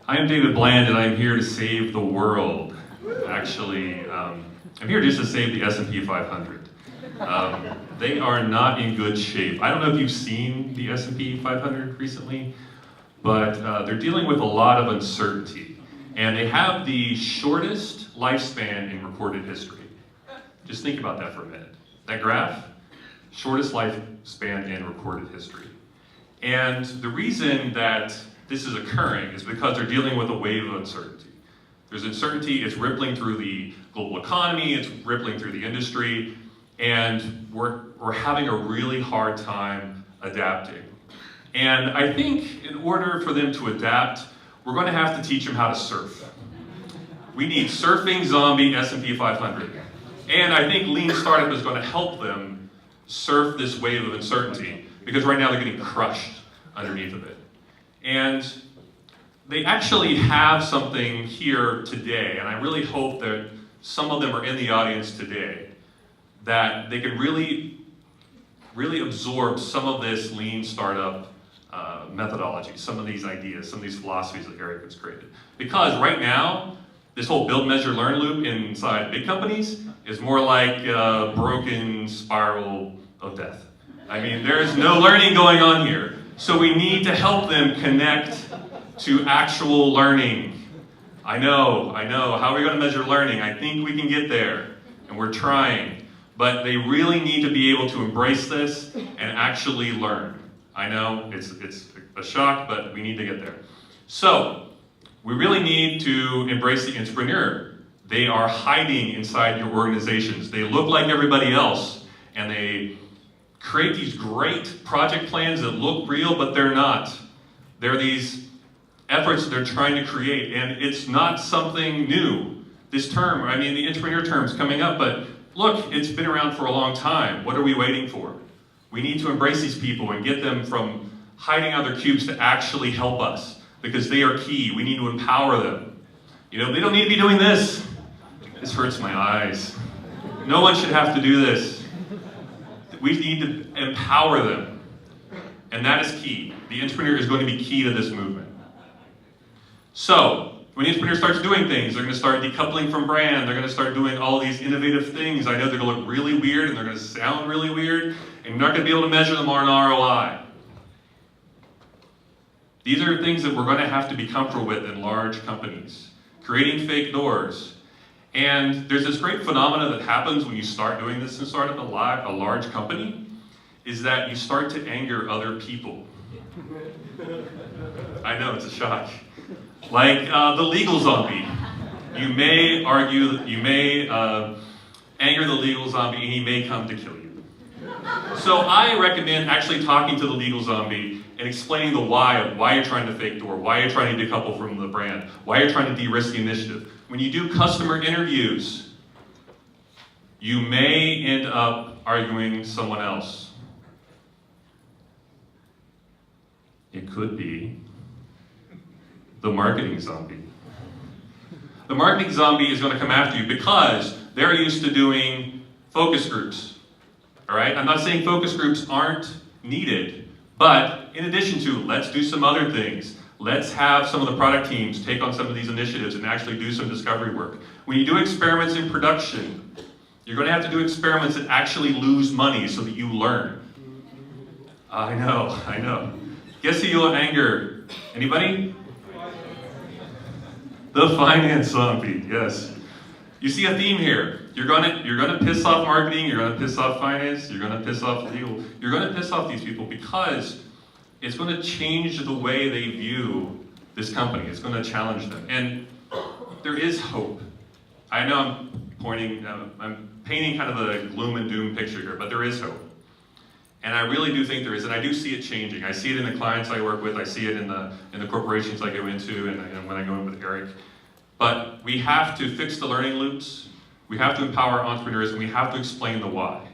I am David Bland, and I'm here to save the world. Actually, I'm here just to save the S&P 500. They are not in good shape. I don't know if you've seen the S&P 500 recently, but they're dealing with a lot of uncertainty. And they have the shortest lifespan in recorded history. Just think about that for a minute. That graph, shortest lifespan in recorded history. And the reason that this is occurring is because they're dealing with a wave of uncertainty. There's uncertainty, it's rippling through the global economy, it's rippling through the industry, and we're having a really hard time adapting. And I think in order for them to adapt, we're going to have to teach them how to surf. We need surfing zombie S&P 500. And I think Lean Startup is going to help them surf this wave of uncertainty, because right now they're getting crushed underneath of it. And they actually have something here today, and I really hope that some of them are in the audience today, that they can really absorb some of this Lean Startup methodology, some of these ideas, some of these philosophies that Eric has created. Because right now, this whole build, measure, learn loop inside big companies is more like a broken spiral of death. I mean, there's no learning going on here. So we need to help them connect to actual learning. I know. How are we going to measure learning? I think we can get there, and we're trying. But they really need to be able to embrace this and actually learn. I know it's a shock, but we need to get there. So we really need to embrace the entrepreneur. They are hiding inside your organizations. They look like everybody else, and they create these great project plans that look real, but they're not. They're these efforts that they're trying to create, and it's not something new. This term, I mean, the entrepreneur term is coming up, but look, it's been around for a long time. What are we waiting for? We need to embrace these people and get them from hiding out their cubes to actually help us, because they are key. We need to empower them. You know, they don't need to be doing this. This hurts my eyes. No one should have to do this. We need to empower them, and that is key. The entrepreneur is going to be key to this movement. So, when the entrepreneur starts doing things, they're going to start decoupling from brand, they're going to start doing all these innovative things. I know they're going to look really weird, and they're going to sound really weird, and you're not going to be able to measure them on ROI. These are things that we're going to have to be comfortable with in large companies. Creating fake doors. And there's this great phenomena that happens when you start doing this and start up a large company, is that you start to anger other people. I know, it's a shock. Like the legal zombie. You may argue, you may anger the legal zombie, and he may come to kill you. So I recommend actually talking to the legal zombie and explaining the why of why you're trying to fake door, why you're trying to decouple from the brand, why you're trying to de-risk the initiative. When you do customer interviews, you may end up arguing someone else. It could be the marketing zombie. The marketing zombie is going to come after you because they're used to doing focus groups. All right? I'm not saying focus groups aren't needed, but in addition to, let's do some other things. Let's have some of the product teams take on some of these initiatives and actually do some discovery work. When you do experiments in production, you're going to have to do experiments that actually lose money so that you learn. I know. Guess who you'll anger? Anybody? The finance zombie, yes. You see a theme here. You're gonna piss off marketing, you're gonna piss off finance, you're gonna piss off legal. You're gonna piss off these people because it's going to change the way they view this company. It's going to challenge them. And there is hope. I know I'm painting kind of a gloom and doom picture here, but there is hope. And I really do think there is, and I do see it changing. I see it in the clients I work with, I see it in the corporations I go into, and when I go in with Eric. But we have to fix the learning loops, we have to empower entrepreneurs, and we have to explain the why.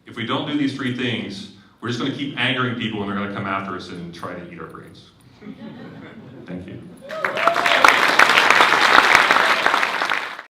If we don't do these three things, we're just going to keep angering people, and they're going to come after us and try to eat our brains. Thank you.